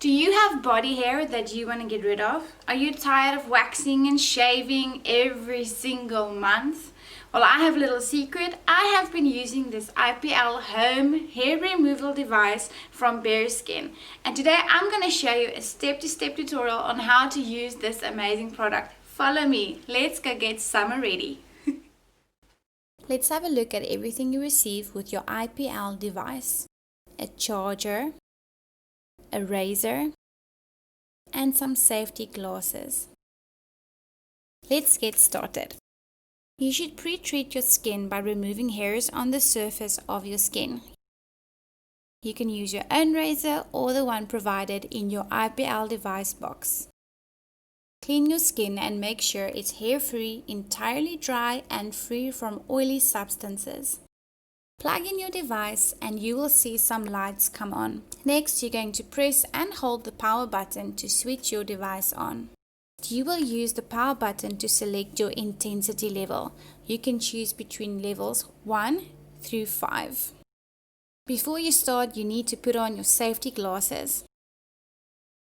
Do you have body hair that you want to get rid of? Are you tired of waxing and shaving every single month? Well, I have a little secret. I have been using this IPL home hair removal device from Bareskin. And today I'm going to show you a step-to-step tutorial on how to use this amazing product. Follow me. Let's go get summer ready. Let's have a look at everything you receive with your IPL device. A charger, a razor, and some safety glasses. Let's get started. You should pre-treat your skin by removing hairs on the surface of your skin. You can use your own razor or the one provided in your IPL device box. Clean your skin and make sure it's hair-free, entirely dry, and free from oily substances. Plug in your device and you will see some lights come on. Next, you're going to press and hold the power button to switch your device on. You will use the power button to select your intensity level. You can choose between levels 1 through 5. Before you start, you need to put on your safety glasses.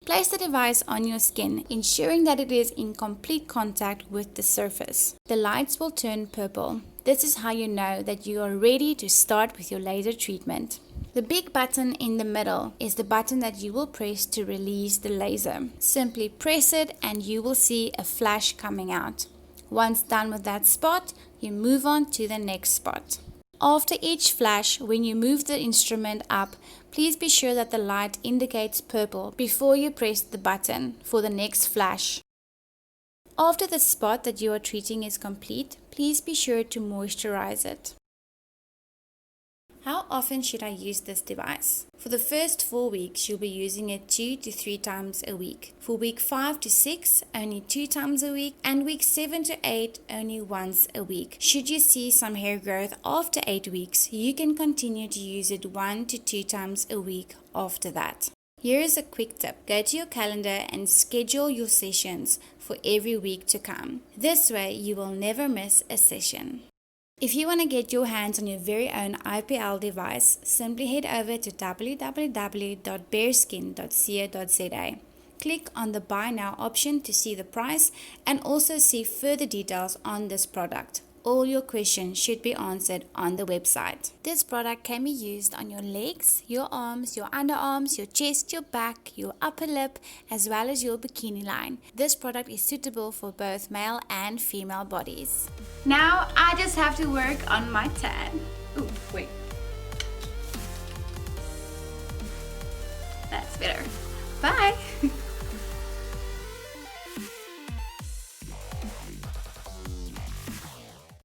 Place the device on your skin, ensuring that it is in complete contact with the surface. The lights will turn purple. This is how you know that you are ready to start with your laser treatment. The big button in the middle is the button that you will press to release the laser. Simply press it and you will see a flash coming out. Once done with that spot, you move on to the next spot. After each flash, when you move the instrument up, please be sure that the light indicates purple before you press the button for the next flash. After the spot that you are treating is complete, please be sure to moisturize it. How often should I use this device? For the first 4 weeks, you'll be using it 2 to 3 times a week. For week 5 to 6, only 2 times a week, and week 7 to 8, only once a week. Should you see some hair growth after 8 weeks, you can continue to use it 1 to 2 times a week after that. Here is a quick tip. Go to your calendar and schedule your sessions for every week to come. This way, you will never miss a session. If you want to get your hands on your very own IPL device, simply head over to www.bareskin.co.za. Click on the Buy Now option to see the price and also see further details on this product. All your questions should be answered on the website. This product can be used on your legs, your arms, your underarms, your chest, your back, your upper lip, as well as your bikini line. This product is suitable for both male and female bodies. Now I just have to work on my tan. Ooh, wait. That's better. Bye!